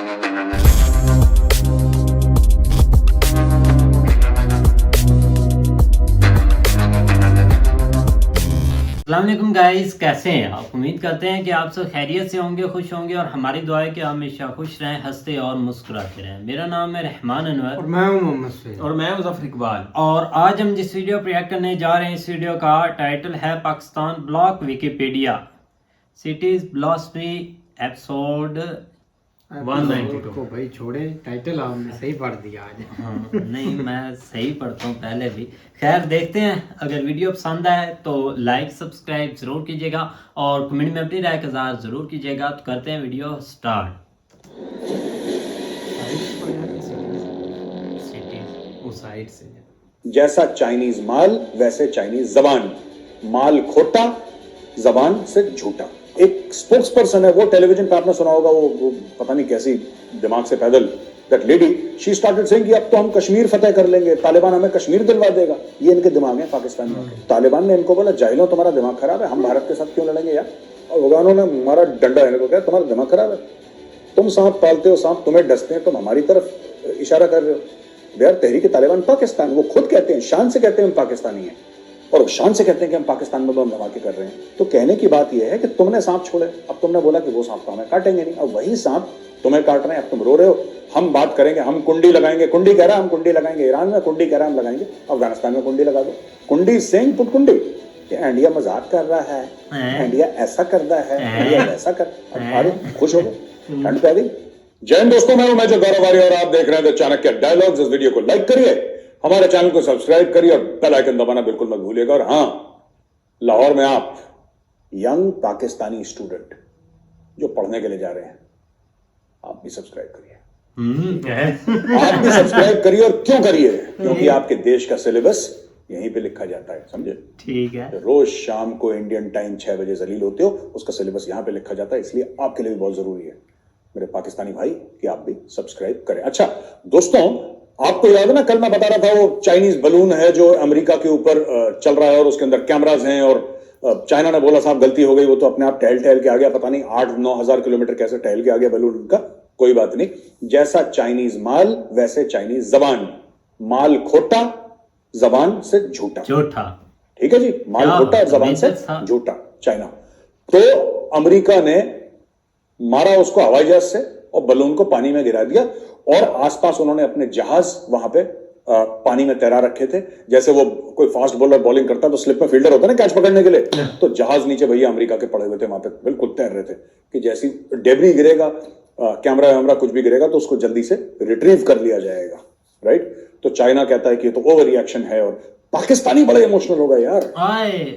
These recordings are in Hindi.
अस्सलामुअलैकुम गाइस, कैसे हैं आप? उम्मीद करते हैं कि आप सब खैरियत से होंगे, खुश होंगे और हमारी दुआ है कि आप हमेशा खुश रहें, हंसते और मुस्कुराते रहें। मेरा नाम है रहमान अनवर और मैं हूं मोहम्मद सैयद और मैं मुजफ्फर इकबाल। और आज हम जिस वीडियो पर रिएक्ट करने जा रहे हैं, इस वीडियो का टाइटल है पाकिस्तान ब्लॉक विकिपीडिया सिटीज ब्लॉसफी एपिसोड 192 को भाई छोड़े, टाइटल आपने सही पढ़ दिया आज। हाँ, नहीं मैं सही पढ़ता हूँ पहले भी। खैर देखते हैं, अगर वीडियो पसंद आए तो लाइक सब्सक्राइब ज़रूर कीजिएगा और कमेंट में अपनी राय का इज़हार ज़रूर कीजिएगा। तो करते हैं वीडियो स्टार्ट। उस साइड से जैसा चाइनीज माल वैसे चाइनीज जबान, माल खोटा जबान से झूठा। एक स्पोक्स पर्सन है, वो टेलीविजन पे आपने सुना होगा, वो पता नहीं कैसी दिमाग से पैदल, that lady she started saying कि अब तो हम कश्मीर फतेह कर लेंगे, तालिबान हमें कश्मीर दिलवा देगा। ये इनके दिमाग है पाकिस्तान में। तालिबान ने इनको बोला जाहिलों तुम्हारा दिमाग खराब है, हम भारत के साथ क्यों लड़ेंगे यार। और अफगानों ने मारा डंडा इनको, क्या तुम्हारा दिमाग खराब है, तुम सांप पालते हो, सांप तुम्हें डसते हैं, तुम हमारी तरफ इशारा कर रहे हो। यार तहरीक तालिबान पाकिस्तान, वो खुद कहते हैं, शान से कहते हैं हम पाकिस्तानी हैं, और शान से कहते हैं कि हम पाकिस्तान में बम धमाके कर रहे हैं। तो कहने की बात यह है कि तुमने सांप छोड़े, अब तुमने बोला कि वो सांप तो हमें काटेंगे नहीं, अब वही सांप तुम्हें काट रहे हैं, अब तुम रो रहे हो। हम बात करेंगे, हम कुंडी लगाएंगे, कुंडी कह रहा है हम कुंडी लगाएंगे, ईरान में कुंडी कह रहा है हम लगाएंगे, अफगानिस्तान में कुंडी लगा दो। कुंडी सेइंग पुट कुंडी, इंडिया मजाक कर रहा है, इंडिया ऐसा कर रहा है, इंडिया वैसा कर, अरे खुश हो गए, ठंड पै गई। जय हिंद दोस्तों, मैं हूं मेजर गौरव आर्य और आप देख रहे हैं द चाणक्य डायलॉग्स। इस वीडियो को लाइक करिए, हमारे चैनल को सब्सक्राइब करिए और बेल आइकन दबाना बिल्कुल मत भूलिएगा। और हाँ, लाहौर में आप यंग पाकिस्तानी स्टूडेंट जो पढ़ने के लिए जा रहे हैं, आप भी सब्सक्राइब करिए। आप भी सब्सक्राइब करिए, और क्यों करिए? क्योंकि आपके देश का सिलेबस यहीं पे लिखा जाता है, समझे? ठीक है। रोज शाम को इंडियन टाइम 6 बजे जलील होते हो, उसका सिलेबस यहां पे लिखा जाता है, इसलिए आपके लिए भी बहुत जरूरी है मेरे पाकिस्तानी भाई कि आप भी सब्सक्राइब करें। अच्छा दोस्तों, आपको याद है ना, कल मैं बता रहा था वो चाइनीज बलून है जो अमेरिका के ऊपर चल रहा है और उसके अंदर कैमराज हैं, और चाइना ने बोला साहब गलती हो गई, वो तो अपने आप टहल टहल के आ गया, पता नहीं 8-9 हजार किलोमीटर कैसे टहल के आ गया बलून उनका, कोई बात नहीं। जैसा चाइनीज माल वैसे चाइनीज जबान, माल खोटा जबान से झूठा। झूठा, ठीक है जी, माल खोटा जबान से झूठा। चाइना तो अमेरिका ने मारा उसको हवाई जहाज से और बलून को पानी में गिरा दिया, और आसपास उन्होंने अपने जहाज वहां पे पानी में तैरा रखे थे। जैसे वो कोई फास्ट बॉलर बॉलिंग करता तो स्लिप में फील्डर होता है ना कैच पकड़ने के लिए, तो जहाज नीचे भैया अमेरिका के पड़े हुए थे वहां पे, बिल्कुल तैर रहे थे कि जैसी डेबरी गिरेगा, कैमरा वैमरा कुछ भी गिरेगा तो उसको जल्दी से रिट्रीव कर लिया जाएगा, राइट। तो चाइना कहता है कि ये तो ओवर रिएक्शन है, और पाकिस्तानी बड़े इमोशनल हो गए यार।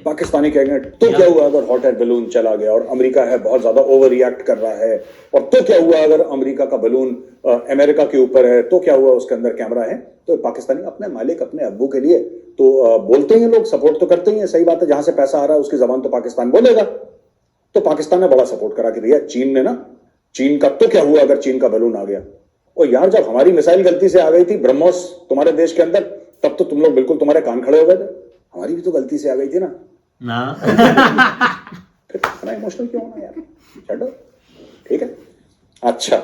पाकिस्तानी कहेंगे तो क्या हुआ अगर हॉट एयर बलून चला गया और अमेरिका है बहुत ज्यादा ओवर रिएक्ट कर रहा है, और तो क्या हुआ अगर अमेरिका का बलून अमेरिका के ऊपर है, तो क्या हुआ उसके अंदर कैमरा है। तो पाकिस्तानी अपने मालिक, अपने अब्बू के लिए तो बोलते ही लोग, सपोर्ट तो करते ही है, सही बात है, जहां से पैसा आ रहा है उसकी जबान तो पाकिस्तान बोलेगा। तो पाकिस्तान ने बड़ा सपोर्ट करा कि भैया चीन ने ना, चीन का तो क्या हुआ अगर चीन का बलून आ गया। और यार जब हमारी मिसाइल गलती से आ गई थी ब्रह्मोस तुम्हारे देश के अंदर, तब तो तुम लोग बिल्कुल तुम्हारे कान खड़े हो गए थे, हमारी भी तो गलती से आ गई थी ना। फिर इतना इमोशनल क्यों होना यार, छोड़ो, ठीक है। अच्छा,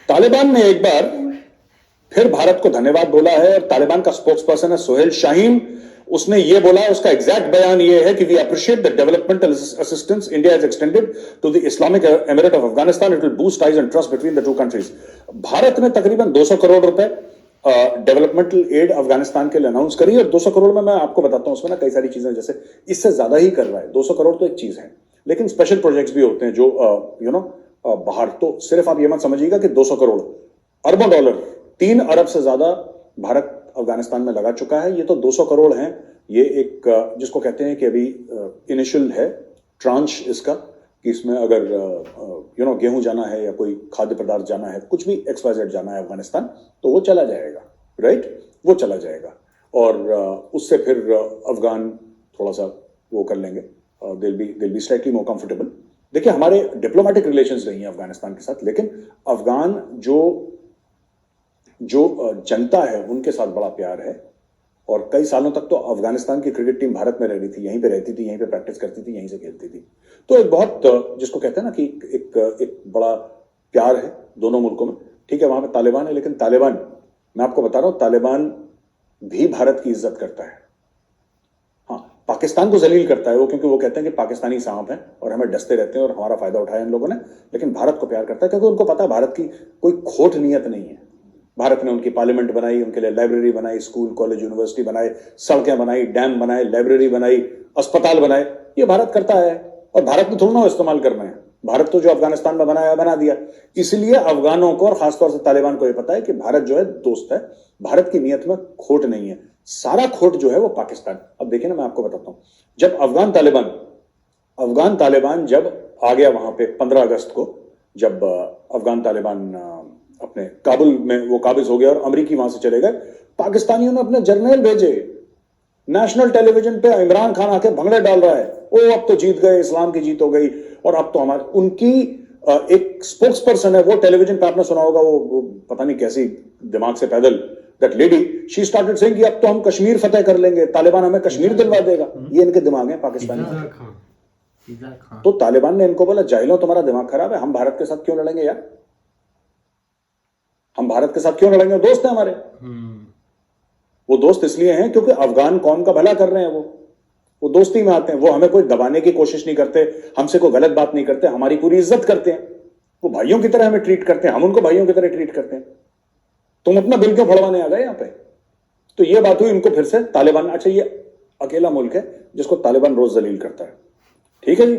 तालिबान ने एक बार फिर भारत को धन्यवाद बोला है, और तालिबान का स्पोक्स पर्सन है सोहेल शाहीन। उसने ये बोला, उसका एग्जैक्ट बयान ये है कि we appreciate the developmental assistance India has extended to the Islamic Emirate of Afghanistan, it will boost ties and trust between the two countries. Bharat ने तकरीबन 200 करोड़ रुपए डेवलपमेंटल एड अफगानिस्तान के लिए अनाउंस करी, और 200 करोड़ में मैं आपको बताता हूं उसमें ना कई सारी चीजें, जैसे इससे ज्यादा ही कर रहा है। 200 करोड़ तो एक चीज है, लेकिन स्पेशल प्रोजेक्ट्स भी होते हैं जो बाहर, तो सिर्फ आप ये मत समझिएगा कि 200 करोड़, अरबों डॉलर, 3 अरब से ज्यादा भारत अफगानिस्तान में लगा चुका है। ये तो 200 करोड़ हैं, ये एक जिसको कहते हैं कि अभी इनिशियल है ट्रांच इसका, कि इसमें अगर गेहूं जाना है या कोई खाद्य पदार्थ जाना है, कुछ भी XYZ जाना है अफगानिस्तान, तो वो चला जाएगा, राइट, वो चला जाएगा, और उससे फिर अफगान थोड़ा सा वो कर लेंगे, दिल बी स्लाइटली मोर कंफर्टेबल। देखिए हमारे डिप्लोमेटिक रिलेशंस नहीं है अफगानिस्तान के साथ, लेकिन अफगान जो जनता है उनके साथ बड़ा प्यार है, और कई सालों तक तो अफगानिस्तान की क्रिकेट टीम भारत में रह रही थी, यहीं पे रहती थी, यहीं पे प्रैक्टिस करती थी, यहीं से खेलती थी। तो एक बहुत जिसको कहते हैं ना कि एक बड़ा प्यार है दोनों मुल्कों में, ठीक है, वहां पे तालिबान है, लेकिन तालिबान, मैं आपको बता रहा हूं, तालिबान भी भारत की इज्जत करता है। हाँ, पाकिस्तान को जलील करता है वो, क्योंकि वो कहते हैं कि पाकिस्तानी सांप हैं और हमें डसते रहते हैं और हमारा फायदा उठाया इन लोगों ने, लेकिन भारत को प्यार करता है क्योंकि उनको पता है भारत की कोई खोट नीयत नहीं है। भारत ने उनकी पार्लियामेंट बनाई, उनके लिए लाइब्रेरी बनाई, स्कूल कॉलेज यूनिवर्सिटी बनाए, सड़कें बनाई, डैम बनाए, लाइब्रेरी बनाई, अस्पताल बनाए, ये भारत करता है। और भारत ने थोड़ा ना इस्तेमाल करना है, भारत तो जो अफगानिस्तान में बनाया बना दिया। इसलिए अफगानों को और खासतौर से तालिबान को यह पता है कि भारत जो है दोस्त है, भारत की नीयत में खोट नहीं है, सारा खोट जो है वो पाकिस्तान। अब देखिए ना, मैं आपको बताता हूं, जब अफगान तालिबान जब आ गया वहां पे 15 अगस्त को, जब अफगान तालिबान अपने काबुल में वो काबिज हो गया और अमरीकी वहां से चले गए, पाकिस्तानियों ने अपने जर्नल भेजे, नेशनल टेलीविजन पे इमरान खान आके भंगड़े डाल रहा है, ओ अब तो जीत गए, इस्लाम की जीत हो गई, और अब तो हमारे, उनकी एक स्पोक्स पर्सन है, वो टेलीविजन पे आपने सुना होगा, वो पता नहीं कैसी दिमाग से पैदल, that lady, she started saying कि अब तो हम कश्मीर फतेह कर लेंगे, तालिबान हमें कश्मीर दिलवा देगा। ये इनके दिमाग है पाकिस्तानी। तो तालिबान ने इनको बोला, जाहिलों तुम्हारा दिमाग खराब है, हम भारत के साथ क्यों लड़ेंगे यार, हम भारत के साथ क्यों लड़ेंगे, दोस्त है हमारे। वो दोस्त इसलिए हैं क्योंकि अफगान कौम का भला कर रहे हैं, वो दोस्ती में आते हैं, वो हमें कोई दबाने की कोशिश नहीं करते, हमसे कोई गलत बात नहीं करते, हमारी पूरी इज्जत करते हैं, वो भाइयों की तरह हमें ट्रीट करते हैं, हम उनको भाइयों की तरह ट्रीट करते हैं। तुम अपना बिल क्यों फड़वाने आ गए यहां पे। तो ये बात हुई, इनको फिर से तालिबान, अच्छा ये अकेला मुल्क है जिसको तालिबान रोज जलील करता है, ठीक है जी।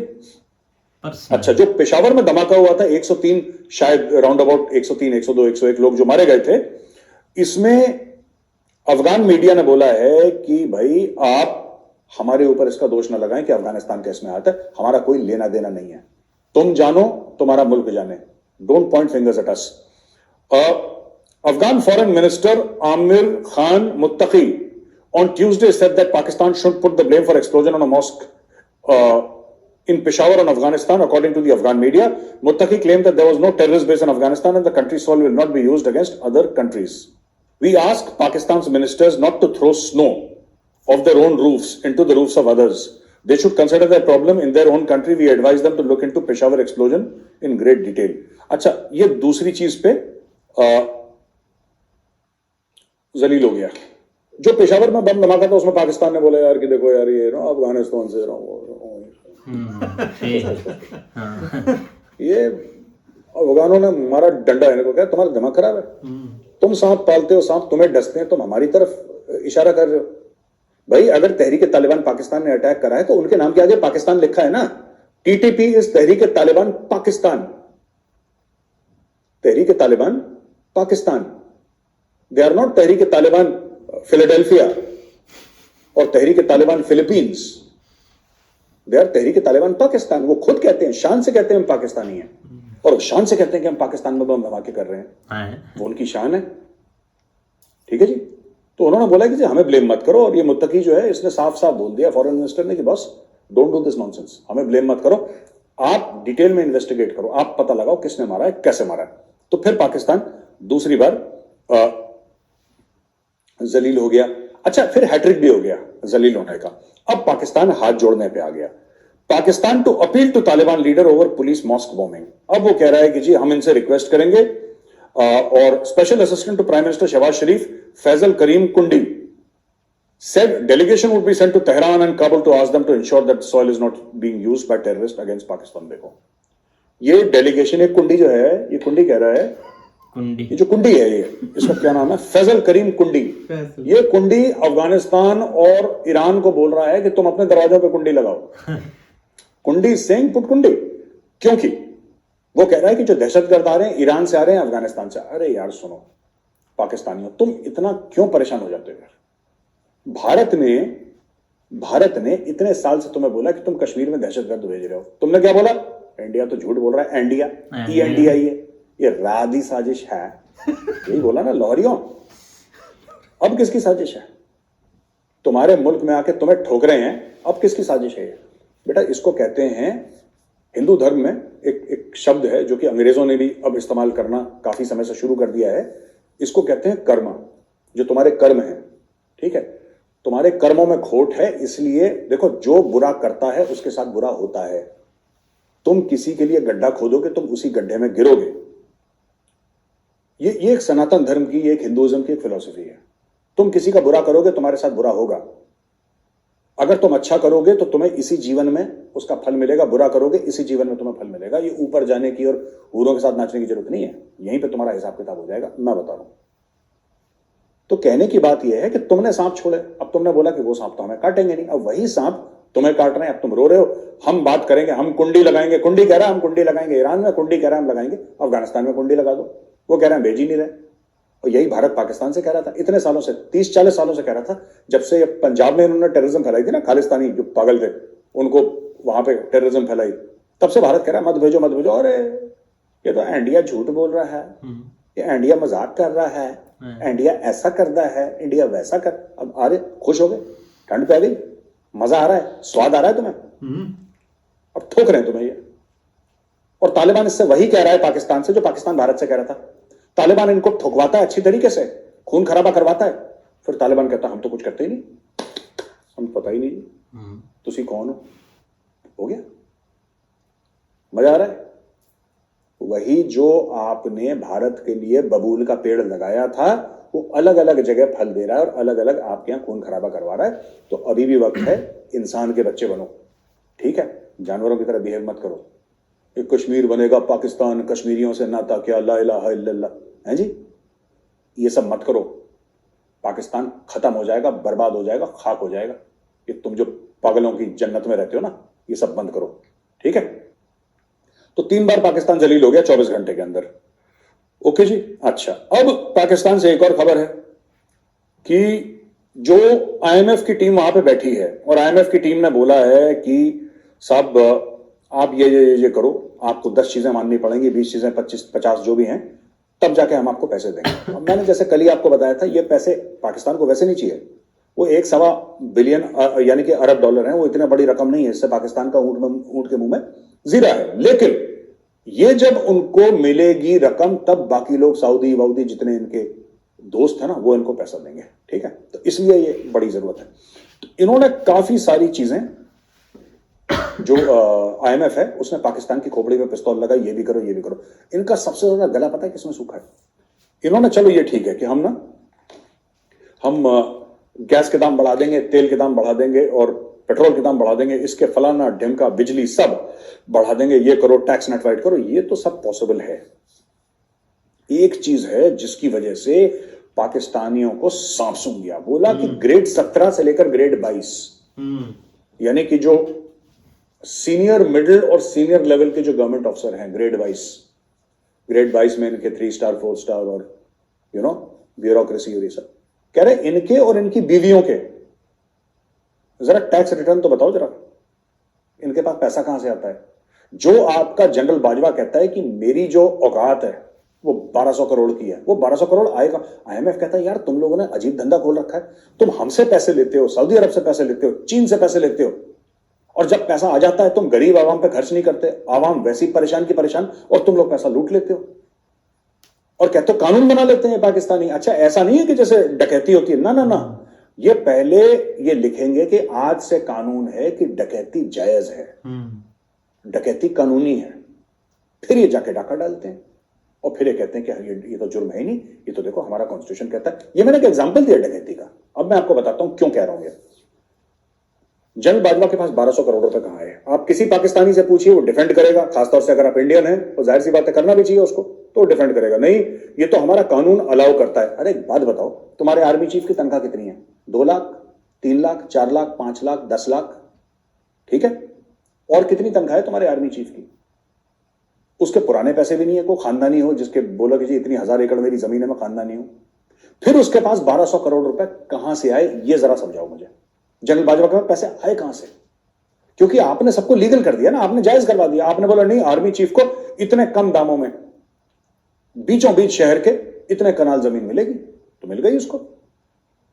अच्छा, जो पेशावर में धमाका हुआ था, 103 शायद राउंड अबाउट 103, 102, 101 लोग जो मारे गए थे, इसमें अफगान मीडिया ने बोला है कि भाई आप हमारे ऊपर इसका दोष ना लगाएं कि अफगानिस्तान का इसमें हाथ है, हमारा कोई लेना देना नहीं है, तुम जानो तुम्हारा मुल्क जाने, don't point fingers at us. Afghan foreign minister Amir Khan Muttaqi on Tuesday said that Pakistan should put the blame for explosion on a mosque in Peshawar in Afghanistan, according to the Afghan media. Muttaqi claimed that there was no terrorist base in Afghanistan and the country's soil will not be used against other countries. We ask Pakistan's ministers not to throw snow of their own roofs into the roofs of others. They should consider their problem in their own country. We advise them to look into Peshawar explosion in great detail. अच्छा, ये दूसरी चीज पे जलील हो गया। जो पेशावर में बम धमाका था उसमें पाकिस्तान ने बोला यार कि देखो यार ये ना अफगानिस्तान से ये अफगानों ने हमारा डंडा है, को क्या तुम्हारा दिमाग खराब है, तुम सांप पालते हो, सांप तुम्हें डसते हैं, तुम हमारी तरफ इशारा कर रहे हो। भाई अगर तहरीक तालिबान पाकिस्तान ने अटैक करा है तो उनके नाम के आगे पाकिस्तान लिखा है ना, TTP is Tehreek Taliban Pakistan, Tehreek Taliban Pakistan, they are not Tehreek Taliban Philadelphia और Tehreek Taliban Philippines, they are Tehreek Taliban Pakistan. वो खुद कहते हैं, शान से कहते हैं हम पाकिस्तानी हैं, और शान से कहते हैं कि हम पाकिस्तान में बम धमाके कर रहे हैं, वो उनकी शान है, ठीक है जी। तो उन्होंने बोला कि जी हमें ब्लेम मत करो, और ये मुत्तकी जो है इसने साफ साफ बोल दिया फॉरेन मिनिस्टर ने कि बस डोंट डू दिस नॉनसेंस, हमें ब्लेम मत करो, आप डिटेल में इन्वेस्टिगेट करो, आप पता लगाओ किसने मारा है, कैसे मारा है। तो फिर पाकिस्तान दूसरी बार जलील हो गया। अच्छा, फिर हैट्रिक भी हो गया जलील होने का। अब पाकिस्तान हाथ जोड़ने पे आ गया। Pakistan to appeal to Taliban leader over police mosque bombing. अब वो कह रहा है कि जी हम इनसे रिक्वेस्ट करेंगे, और special assistant to prime minister Shehbaz Sharif Faisal Karim Kundi said delegation would be sent to Tehran and Kabul to ask them to ensure that soil is not being used by terrorists against Pakistan। देखो ये डेलीगेशन, एक कुंडी जो है, ये कुंडी कह रहा है, कुंडी, ये जो कुंडी है, ये इसका क्या नाम है, फैजल करीम कुंडी। ये कुंडी अफगानिस्तान और ईरान को बोल रहा है कि तुम अपने दरवाजों पे कुंडी लगाओ। कुंडी सिंह पुट कुंडी, क्योंकि वो कह रहा है कि जो दहशतगर्द आ रहे हैं ईरान से आ रहे हैं, अफगानिस्तान से। अरे यार सुनो पाकिस्तानियों, तुम इतना क्यों परेशान हो जाते हो यार। भारत ने इतने साल से तुम्हें बोला कि तुम कश्मीर में दहशतगर्द भेज रहे हो, तुमने क्या बोला, इंडिया तो झूठ बोल रहा है, इंडिया ENDIA ये राधी साजिश है, यही बोला ना लाहौरियों। अब किसकी साजिश है, तुम्हारे मुल्क में आके तुम्हें ठोक रहे हैं, अब किसकी साजिश है ये? बेटा इसको कहते हैं, हिंदू धर्म में एक शब्द है जो कि अंग्रेजों ने भी अब इस्तेमाल करना काफी समय से शुरू कर दिया है, इसको कहते हैं कर्म। जो तुम्हारे कर्म है, ठीक है, तुम्हारे कर्मों में खोट है, इसलिए देखो जो बुरा करता है उसके साथ बुरा होता है। तुम किसी के लिए गड्ढा खोदोगे, तुम उसी गड्ढे में गिरोगे, ये एक सनातन धर्म की, एक हिंदुइज्म की एक फिलॉसफी है। तुम किसी का बुरा करोगे, तुम्हारे साथ बुरा होगा। अगर तुम अच्छा करोगे तो तुम्हें इसी जीवन में उसका फल मिलेगा, बुरा करोगे इसी जीवन में तुम्हें फल मिलेगा। ये ऊपर जाने की और हूरों के साथ नाचने की जरूरत नहीं है, यहीं पे तुम्हारा हिसाब किताब हो जाएगा, मैं बता रहा हूं। तो कहने की बात यह है कि तुमने सांप छोड़े, अब तुमने बोला कि वो सांप तो हमें काटेंगे नहीं, अब वही सांप तुम्हें काट रहे हैं, अब तुम रो रहे हो। हम बात करेंगे, हम कुंडी लगाएंगे, कुंडी कह रहा है हम कुंडी लगाएंगे, ईरान में कुंडी कह रहा है हम लगाएंगे, अफगानिस्तान में कुंडी लगा दो, वो कह रहे हैं भेज ही नहीं रहे। और यही भारत पाकिस्तान से कह रहा था इतने सालों से, 30-40 सालों से कह रहा था, जब से पंजाब में इन्होंने टेररिज्म फैलाई थी ना, खालिस्तानी जो पागल थे उनको वहां पे टेररिज्म फैलाई, तब से भारत कह रहा है मत भेजो मत भेजो। अरे ये तो इंडिया झूठ बोल रहा है, ये इंडिया मजाक कर रहा है, इंडिया ऐसा करता है, इंडिया वैसा कर। अब अरे खुश हो गए, ठंड पै गई, मजा आ रहा है, स्वाद आ रहा है तुम्हें, अब ठोक रहे हैं तुम्हें ये। और तालिबान इससे वही कह रहा है पाकिस्तान से जो पाकिस्तान भारत से कह रहा था। तालिबान इनको ठुकवाता है अच्छी तरीके से, खून खराबा करवाता है, फिर तालिबान कहता है हम तो कुछ करते ही नहीं, हम पता ही नहीं तुसी कौन हो गया। मजा आ रहा है। वही जो आपने भारत के लिए बबूल का पेड़ लगाया था वो अलग अलग जगह फल दे रहा है और अलग अलग आपके यहां खून खराबा करवा रहा है। तो अभी भी वक्त है, इंसान के बच्चे बनो, ठीक है, जानवरों की तरह बिहेव मत करो। एक कश्मीर बनेगा पाकिस्तान, कश्मीरियों से नाता क्या, ला इलाहा इल्लल्लाह है जी, ये सब मत करो। पाकिस्तान खत्म हो जाएगा, बर्बाद हो जाएगा, खाक हो जाएगा। ये तुम जो पागलों की जन्नत में रहते हो ना, ये सब बंद करो, ठीक है। तो 3 बार पाकिस्तान जलील हो गया 24 घंटे के अंदर। ओके जी, अच्छा, अब पाकिस्तान से एक और खबर है कि जो आईएमएफ की टीम वहां पे बैठी है और आईएमएफ की टीम ने बोला है कि साहब आप ये करो, आपको 10 चीजें माननी पड़ेंगी, 20 चीजें, 25-50 जो भी हैं, तब जाके हम आपको पैसे देंगे। अब मैंने जैसे कल ही आपको बताया था, ये पैसे पाकिस्तान को वैसे नहीं चाहिए, वो 1.25 बिलियन यानी कि अरब डॉलर है, वो इतनी बड़ी रकम नहीं है, इससे पाकिस्तान का ऊंट के मुंह में जीरा है। लेकिन ये जब उनको मिलेगी रकम, तब बाकी लोग सऊदी वऊदी जितने इनके दोस्त है ना, वो इनको पैसा देंगे, ठीक है। तो इसलिए ये बड़ी जरूरत है। तो इन्होंने काफी सारी चीजें, जो आईएमएफ है उसने पाकिस्तान की खोपड़ी में पिस्तौल लगाई, ये भी करो ये भी करो। इनका सबसे ज्यादा गला पता है किसमें सूखा है? इन्होंने चलो ये ठीक है कि हम गैस के दाम बढ़ा देंगे, तेल के दाम बढ़ा देंगे और पेट्रोल के दाम बढ़ा देंगे, इसके फलाना ढिमका बिजली सब बढ़ा देंगे, ये करो, टैक्स नेटवाइड करो, ये तो सब पॉसिबल है। एक चीज है जिसकी वजह से पाकिस्तानियों को सांप सूंघ गया, बोला कि ग्रेड 17 से लेकर ग्रेड 22 यानी कि जो सीनियर, मिडिल और सीनियर लेवल के जो गवर्नमेंट ऑफिसर हैं, ग्रेड 22 में इनके 3 स्टार 4 स्टार और ब्यूरोक्रेसी और ये सब, कह रहे इनके और इनकी बीवियों के जरा टैक्स रिटर्न तो बताओ जरा, इनके पास पैसा कहां से आता है? जो आपका जनरल बाजवा कहता है कि मेरी जो औकात है वो 1200 करोड़ की है, वो 1200 करोड़ आएगा। आईएमएफ कहता है यार तुम लोगों ने अजीब धंधा खोल रखा है, तुम हमसे पैसे लेते हो, सऊदी अरब से पैसे लेते हो, चीन से पैसे लेते हो, और जब पैसा आ जाता है तुम गरीब आवाम पे खर्च नहीं करते, आवाम वैसी परेशान की परेशान, और तुम लोग पैसा लूट लेते हो और कहते हो कानून बना लेते हैं पाकिस्तानी। अच्छा, ऐसा नहीं है कि जैसे डकैती होती है, ना ना ना, ये पहले ये लिखेंगे कि आज से कानून है कि डकैती जायज है, डकैती कानूनी है, फिर ये जाके डाका डालते हैं और फिर ये कहते हैं कि ये तो जुर्म है ही नहीं, ये तो देखो हमारा कॉन्स्टिट्यूशन कहता है। ये मैंने एक एग्जांपल दिया डकैती का, अब मैं आपको बताता हूं क्यों कह रहा हूं ये। जनरल बाजवा के पास 1200 करोड़ रुपए कहां है? आप किसी पाकिस्तानी से पूछिए, वो डिफेंड करेगा, खासतौर से अगर आप इंडियन हैं तो जाहिर सी बात है करना भी चाहिए उसको, तो डिफेंड करेगा, नहीं ये तो हमारा कानून अलाउ करता है। अरे एक बात बताओ, तुम्हारे आर्मी चीफ की तनख्वाह कितनी है? 2 लाख, 3 लाख, 4 लाख, 5 लाख, 10 लाख, ठीक है? और कितनी तनख्वाह है तुम्हारे आर्मी चीफ की? उसके पुराने पैसे भी नहीं है, कोई खानदानी हो जिसके बोला कि जी इतनी 1000 एकड़ मेरी जमीन है, मैं खानदानी हूं, फिर उसके पास 1200 करोड़ रुपए कहां से आए? ये जरा समझाओ मुझे। जनरल बाजवा के पास पैसे आए कहां से? क्योंकि आपने सबको लीगल कर दिया ना, आपने जायज करवा दिया। आपने बोला नहीं, आर्मी चीफ को इतने कम दामों में बीचों बीच शहर के इतने कनाल जमीन मिलेगी, तो मिल गई उसको,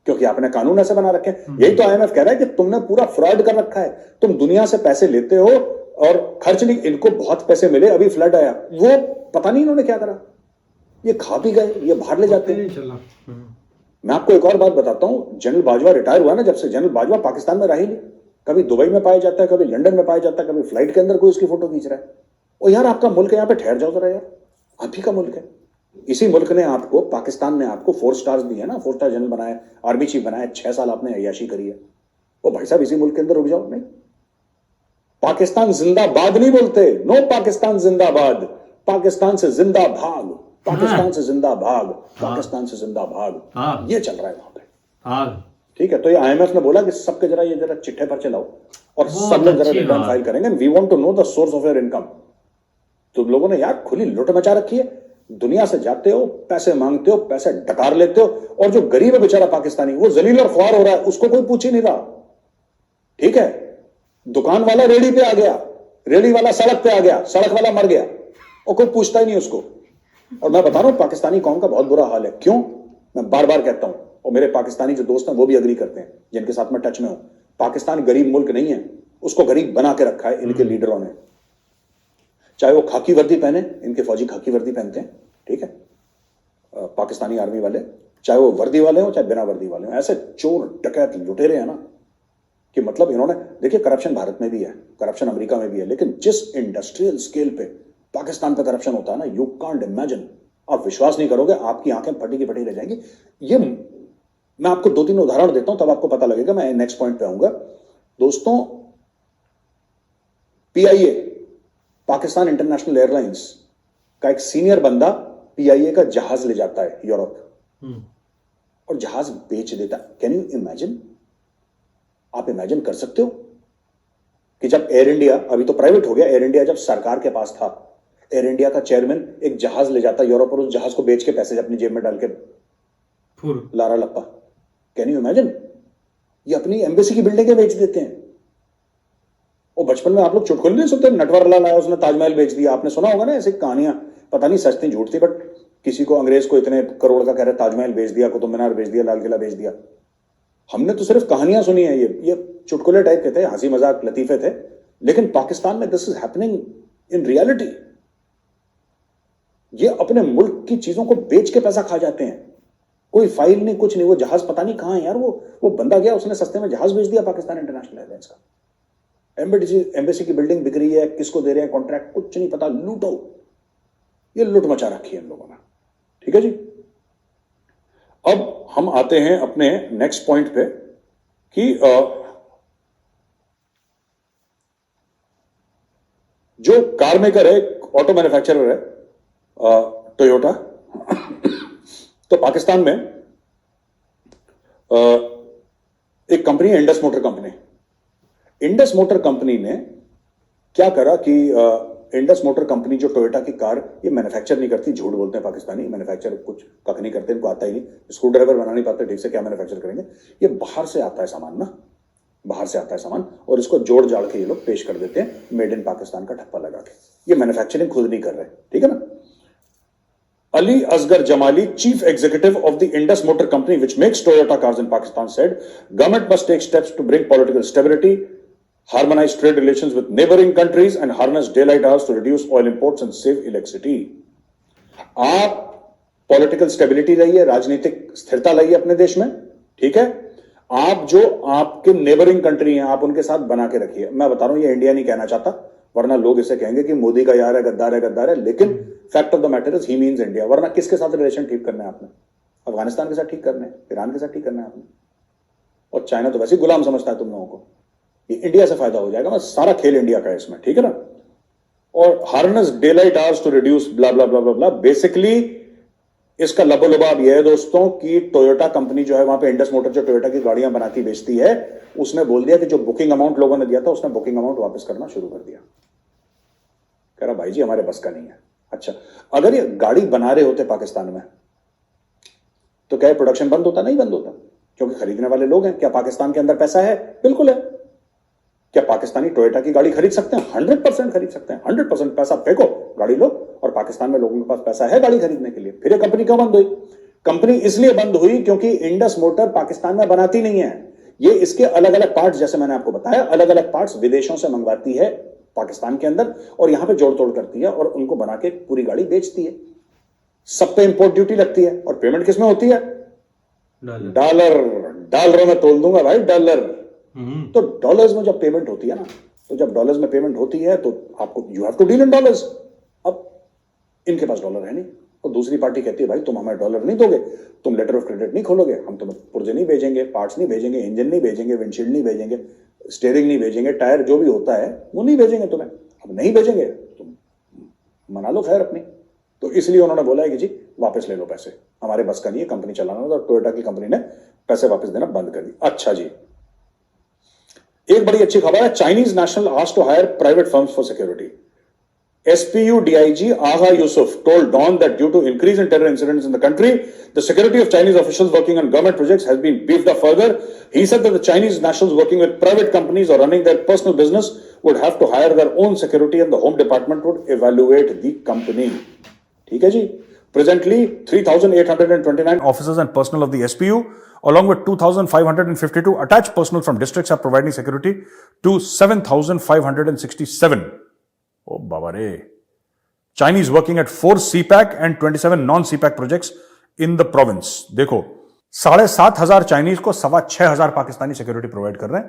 क्योंकि आपने कानून ऐसे बना रखे हैं। यही तो आईएमएफ कह रहा है कि तुमने पूरा फ्रॉड कर रखा है, तुम दुनिया से पैसे लेते हो और खर्च नहीं, इनको बहुत पैसे मिले, अभी फ्लड आया, वो पता नहीं इन्होंने क्या करा, ये खा भी गए, ये बाहर ले जाते हैं। मैं आपको एक और बात बताता हूं, जनरल बाजवा रिटायर हुआ ना, जब से जनरल बाजवा पाकिस्तान में रहा ही नहीं, कभी दुबई में पाया जाता है, कभी लंदन में पाया जाता है, कभी फ्लाइट के अंदर कोई उसकी फोटो खींच रहा है। और यार आपका मुल्क है, यहां पे ठहर जाओ जरा यार, आप ही का मुल्क है, इसी मुल्क ने आपको, पाकिस्तान ने आपको 4 स्टार्स दिए ना, 4 स्टार जनरल बनाया, आर्मी चीफ बनाया, 6 साल आपने अय्याशी करी है। वो भाई साहब इसी मुल्क के अंदर रुक जाओ। नहीं, पाकिस्तान जिंदाबाद नहीं बोलते, नो पाकिस्तान जिंदाबाद, पाकिस्तान से जिंदा भाग, पाकिस्तान से जिंदा भाग, पाकिस्तान से जिंदा भाग, ये चल रहा है वहां पे। हाँ ठीक है, तो ये आईएमएफ ने बोला कि सबके जरा ये जरा चिट्ठे पर चलाओ और बहुत सब लोग जरा अच्छी रिटर्न बात। फाइल करेंगे। We want to know the source of your income. तुम लोगों ने यार खुली लुट मचा रखी है, दुनिया से जाते हो, पैसे मांगते हो, पैसे डकार लेते हो, और जो गरीब है बेचारा पाकिस्तानी, वो जलील और ख्वार हो रहा है, उसको कोई पूछ ही नहीं रहा। ठीक है, दुकान वाला रेडी पे आ गया, रेडी वाला सड़क पे आ गया, सड़क वाला मर गया और कोई पूछता ही नहीं उसको। और मैं बता रहा हूं पाकिस्तानी कौम का बहुत बुरा हाल है। क्यों? मैं बार बार कहता हूं, और मेरे पाकिस्तानी जो दोस्त हैं वो भी अग्री करते हैं, जिनके साथ मैं टच में हूं। पाकिस्तान गरीब मुल्क नहीं है, उसको गरीब बना के रखा है इनके लीडरों ने। चाहे वो खाकी वर्दी पहने, इनके फौजी खाकी वर्दी पहनते हैं, ठीक है, पाकिस्तानी आर्मी वाले, चाहे वो वर्दी वाले हो चाहे बिना वर्दी वाले हो, ऐसे चोर डकैत लुटेरे हैं ना कि मतलब इन्होंने, देखिए करप्शन भारत में भी है, करप्शन अमेरिका में भी है, लेकिन जिस इंडस्ट्रियल स्केल पे पाकिस्तान पे करप्शन होता है ना, यू कांट इमेजिन। आप विश्वास नहीं करोगे, आपकी आंखें फटी की फटी रह जाएंगी। ये मैं आपको 2-3 उदाहरण देता हूं, तब आपको पता लगेगा। मैं नेक्स्ट पॉइंट पे आऊंगा। दोस्तों, पीआईए, पाकिस्तान इंटरनेशनल एयरलाइंस का एक सीनियर बंदा पीआईए का जहाज ले जाता है यूरोप और जहाज बेच देता है। Can you imagine? आप इमेजिन कर सकते हो कि जब एयर इंडिया, अभी तो प्राइवेट हो गया, एयर इंडिया जब सरकार के पास था, एयर इंडिया का चेयरमैन एक जहाज ले जाता यूरोप और उस जहाज को बेच के पैसे अपनी जेब में डाल के लारा लप्पा। Can you imagine? ये अपनी एम्बेसी की बिल्डिंगें बेच देते हैं। और बचपन में आप लोग चुटकुले नहीं सुनते, नटवरलाल आया उसने ताजमहल बेच दिया, आपने सुना होगा ना ऐसी कहानियां, पता नहीं सच थी झूठ थी, बट किसी को अंग्रेज को इतने करोड़ का कह रहे ताजमहल बेच दिया, कुतुब मीनार बेच दिया, लाल किला बेच दिया। हमने तो सिर्फ कहानियां सुनी है, ये चुटकुले टाइप के थे, हंसी मजाक लतीफे थे, लेकिन पाकिस्तान में this is happening in reality. ये अपने मुल्क की चीजों को बेच के पैसा खा जाते हैं, कोई फाइल नहीं, कुछ नहीं। वो जहाज पता नहीं कहां है यार, वो बंदा गया, उसने सस्ते में जहाज बेच दिया पाकिस्तान इंटरनेशनल एयरलाइंस का। एम्बेसी की बिल्डिंग बिक रही है, किसको दे रहे हैं कॉन्ट्रैक्ट, कुछ नहीं पता, लूटो। ये लूट मचा रखी है इन लोगों ने। ठीक है जी, अब हम आते हैं अपने नेक्स्ट पॉइंट पे कि जो कार मेकर है, ऑटो मैन्युफैक्चरर है टोयोटा, तो पाकिस्तान में एक कंपनी है Indus motor company. Indus motor company ने क्या करा कि इंडस मोटर कंपनी जो टोयोटा की कार, ये मैन्युफैक्चर नहीं करती, झूठ बोलते हैं पाकिस्तानी, मैन्युफैक्चर कुछ कख नहीं करते, इनको आता ही नहीं, स्क्रू ड्राइवर बना नहीं पाते ठीक से, क्या मैन्युफैक्चर करेंगे। ये बाहर से आता है सामान ना, बाहर से आता है सामान, और इसको जोड़ जाड़ के ये लोग पेश कर देते हैं मेड इन पाकिस्तान का ठप्पा लगा के। ये मैन्युफैक्चरिंग खुद नहीं कर रहे, ठीक है ना। Ali Asghar Jamali, chief executive of the Indus Motor Company, which makes Toyota cars in Pakistan, said, government must take steps to bring political stability, harmonize trade relations with neighboring countries, and harness daylight hours to reduce oil imports and save electricity. आप पॉलिटिकल स्टेबिलिटी लाइए, राजनीतिक स्थिरता लाइए अपने देश में, ठीक है। आप जो आपके नेबरिंग कंट्री हैं, आप उनके साथ बना के रखिए। मैं बता रहा हूं, ये इंडिया नहीं कहना चाहता, वरना लोग इसे कहेंगे कि मोदी का यार है, गद्दार है, गद्दार है, लेकिन fact of the matter is he means India. वरना किसके साथ रिलेशन ठीक करना है आपने? अफगानिस्तान के साथ ठीक करना है, ईरान के साथ ठीक करना है आपने, और चाइना तो वैसे ही गुलाम समझता है तुम लोगों को। ये इंडिया से फायदा हो जाएगा, बस सारा खेल इंडिया का है इसमें, ठीक है ना। और harness daylight hours to reduce blah blah blah blah. Basically इसका लबोलबाब यह है दोस्तों कि टोयोटा कंपनी जो है वहां पे, इंडस मोटर जो टोयोटा की गाड़ियां बनाती बेचती है, उसने बोल दिया कि जो बुकिंग अमाउंट लोगों ने दिया था, उसने बुकिंग अमाउंट वापस करना शुरू कर दिया। कह रहा भाई जी हमारे बस का नहीं है। अच्छा, अगर ये गाड़ी बना रहे होते पाकिस्तान में तो क्या प्रोडक्शन बंद होता? नहीं बंद होता, क्योंकि खरीदने वाले लोग हैं। क्या पाकिस्तान के अंदर पैसा है? बिल्कुल है। क्या पाकिस्तानी टोयोटा की गाड़ी खरीद सकते हैं? 100% खरीद सकते हैं। 100% पैसा फेंको, गाड़ी लो, और पाकिस्तान में लोगों के पास पैसा है गाड़ी खरीदने के लिए। फिर ये कंपनी क्यों बंद हुई? कंपनी इसलिए बंद हुई क्योंकि इंडस मोटर पाकिस्तान में बनाती नहीं है। ये इसके अलग अलग पार्ट्स, जैसे मैंने आपको बताया, अलग अलग पार्ट्स विदेशों से मंगवाती है पाकिस्तान के अंदर, और यहां पे जोड़ तोड़ करती है और उनको बना के पूरी गाड़ी बेचती है। सब पे इंपोर्ट ड्यूटी लगती है, और पेमेंट किसमें होती है? डॉलरों में तोल दूंगा भाई, डॉलर। तो डॉलर्स में जब पेमेंट होती है ना, तो जब डॉलर्स में पेमेंट होती है तो आपको, you have to deal in dollars. अब इनके पास डॉलर है नहीं, और दूसरी पार्टी कहती है भाई तुम हमें डॉलर नहीं दोगे, तुम लेटर ऑफ क्रेडिट नहीं खोलोगे, हम तुम्हें पुर्जे नहीं भेजेंगे, पार्ट्स नहीं भेजेंगे, इंजन नहीं भेजेंगे, विंडशील्ड नहीं भेजेंगे, स्टीयरिंग नहीं भेजेंगे, टायर जो भी होता है वो नहीं भेजेंगे तुम्हें। अब नहीं भेजेंगे तुम मना लो खैर अपनी। तो इसलिए उन्होंने बोला है कि जी वापस ले लो पैसे, हमारे बस का नहीं है कंपनी चलाना। तो टोयोटा की कंपनी ने पैसे वापस देना बंद कर दी। अच्छा जी, एक बड़ी अच्छी खबर है, Chinese national asked to hire private firms for security. SPU DIG Agha Yusuf told Dawn that due to increase in terror incidents in the country, the security of Chinese officials working on government projects has been beefed up further. He said that the Chinese nationals working with private companies or running their personal business would have to hire their own security and the Home Department would evaluate the company. ठीक है जी। Presently, 3,829 officers and personnel of the SPU, along with 2,552 attached personnel from districts, are providing security to 7,567. Oh, Baba re. Chinese working at 4 CPAC and 27 non-CPAC projects in the province. देखो 7,500 चाइनीज को 6,500 पाकिस्तानी सिक्योरिटी प्रोवाइड कर रहे हैं,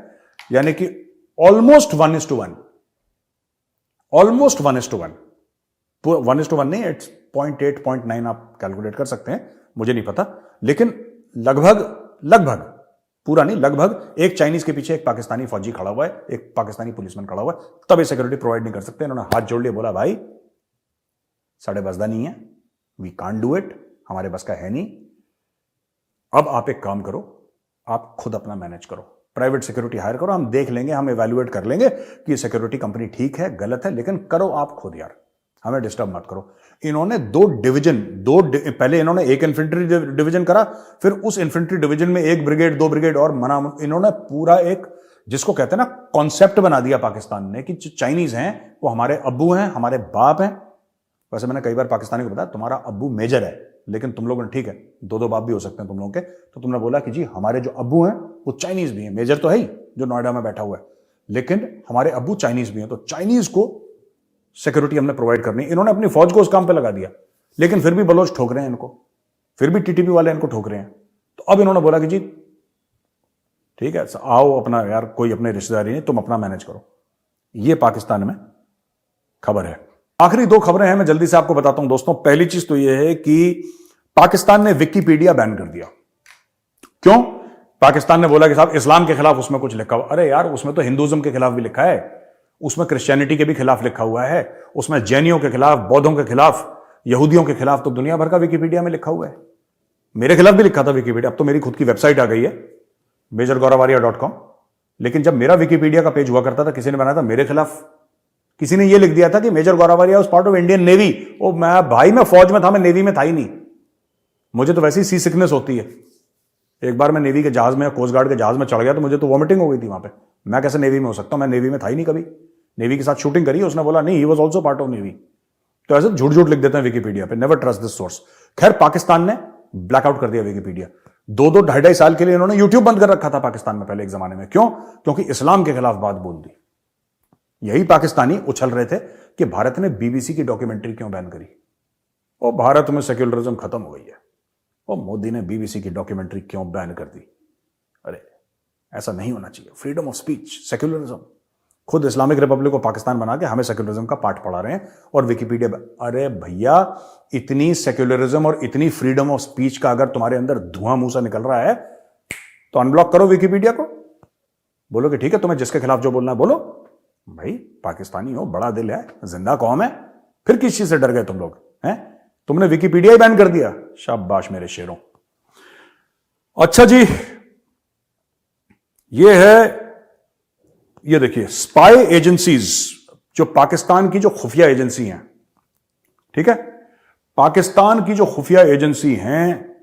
यानी कि ऑलमोस्ट 1:1, ऑलमोस्ट 1:1, 1:1 नहीं, 0.8 0.9 आप कैलकुलेट कर सकते हैं, मुझे नहीं पता, लेकिन लगभग पूरा नहीं, लगभग एक चाइनीज के पीछे एक पाकिस्तानी फौजी खड़ा हुआ है, एक पाकिस्तानी पुलिसमैन खड़ा हुआ है, तब ये सिक्योरिटी प्रोवाइड नहीं कर सकते। इन्होंने हाथ जोड़ लिया, बोला भाई साढ़े बस दा नहीं है, वी कांट डू इट, हमारे बस का है नहीं। अब आप एक काम करो, आप खुद अपना मैनेज करो, प्राइवेट सिक्योरिटी हायर करो, हम देख लेंगे, हम इवैल्यूएट कर लेंगे कि सिक्योरिटी कंपनी ठीक है गलत है, लेकिन करो आप खुद यार, हमें डिस्टर्ब मत करो। इन्होंने पहले इन्होंने एक इन्फेंट्री डिवीजन करा, फिर उस इन्फेंट्री डिवीजन में 1 ब्रिगेड 2 ब्रिगेड और इन्होंने पूरा एक, जिसको कहते हैं ना, कॉन्सेप्ट बना दिया पाकिस्तान ने कि चाइनीज हैं वो हमारे अब्बू हैं, हमारे बाप हैं। वैसे मैंने कई बार पाकिस्तानी को बताया तुम्हारा अब्बू मेजर है, लेकिन तुम लोगों ने, ठीक है 2-2 बाप भी हो सकते हैं तुम लोगों के, तो तुमने बोला कि जी हमारे जो अब्बू हैं वो चाइनीज भी हैं, मेजर तो है ही जो नोएडा में बैठा हुआ है, लेकिन हमारे अब्बू चाइनीज भी हैं, तो चाइनीज को सिक्योरिटी हमने प्रोवाइड करनी। इन्होंने अपनी फौज को उस काम पे लगा दिया, लेकिन फिर भी बलोच ठोक रहे हैं इनको, फिर भी टीटीपी वाले इनको ठोक रहे हैं। तो अब इन्होंने बोला कि जी ठीक है आओ अपना, यार कोई अपने रिश्तेदारी नहीं, तुम अपना मैनेज करो। ये पाकिस्तान में खबर है। आखिरी 2 खबरें हैं, मैं जल्दी से आपको बताता हूं दोस्तों। पहली चीज तो यह है कि पाकिस्तान ने विकिपीडिया बैन कर दिया। क्यों? पाकिस्तान ने बोला कि साहब इस्लाम के खिलाफ उसमें कुछ लिखा हुआ। अरे यार उसमें तो हिंदुज्म के खिलाफ भी लिखा है, उसमें क्रिश्चियनिटी के भी खिलाफ लिखा हुआ है, उसमें जैनियों के खिलाफ, बौद्धों के खिलाफ, यहूदियों के खिलाफ, तो दुनिया भर का विकिपीडिया में लिखा हुआ है। मेरे खिलाफ भी लिखा था विकिपीडिया, अब तो मेरी खुद की वेबसाइट आ गई है majorgorawaria.com, लेकिन जब मेरा विकिपीडिया का पेज हुआ करता था, किसी ने बनाया था मेरे खिलाफ, किसी ने यह लिख दिया था कि major Gaurawaria was part of Indian navy. ओ मैं भाई, मैं फौज में था, मैं नेवी में था ही नहीं, मुझे तो वैसे ही सी सिकनेस होती है। एक बार मैं नेवी के जहाज में, कोस्ट गार्ड के जहाज में चढ़ गया तो मुझे तो वॉमिटिंग हो गई थी वहां पे। मैं कैसे नेवी में हो सकता हूं? मैं नेवी में था ही नहीं कभी। नेवी के साथ शूटिंग करी, उसने बोला नहीं he was also part of navy. तो ऐसे झूठ झूठ लिख देते हैं विकिपीडिया पे, नेवर ट्रस्ट दिस सोर्स। खैर पाकिस्तान ने ब्लैकआउट कर दिया विकिपीडिया। 2-2 ढाई साल के लिए इन्होंने यूट्यूब बंद कर रखा था पाकिस्तान में पहले एक जमाने में। क्यों? क्योंकि इस्लाम के खिलाफ बात बोल दी। यही पाकिस्तानी उछल रहे थे कि भारत ने बीबीसी की डॉक्यूमेंट्री क्यों बैन करी, और भारत में सेक्युलरिज्म खत्म हो गई है, और मोदी ने बीबीसी की डॉक्यूमेंट्री क्यों बैन कर दी। अरे ऐसा नहीं होना चाहिए। Freedom of speech, secularism. खुद इस्लामिक रिपब्लिक को पाकिस्तान बना के हमें सेक्युलरिज्म का पाठ पढ़ा रहे हैं, और विकिपीडिया। अरे भैया, इतनी सेक्युलरिज्म और इतनी फ्रीडम ऑफ स्पीच का अगर तुम्हारे अंदर धुआं मुंह से निकल रहा है तो अनब्लॉक करो विकिपीडिया को। बोलो कि ठीक है तुम्हें जिसके खिलाफ जो बोलना है बोलो। भाई पाकिस्तानी हो, बड़ा दिल है, जिंदा कौम है, फिर किस चीज से डर गए तुम लोग हैं? तुमने विकिपीडिया ही बैन कर दिया। शाबाश मेरे शेरों। अच्छा जी, ये है, ये देखिए स्पाई एजेंसीज, जो पाकिस्तान की जो खुफिया एजेंसी हैं, ठीक है, पाकिस्तान की जो खुफिया एजेंसी हैं,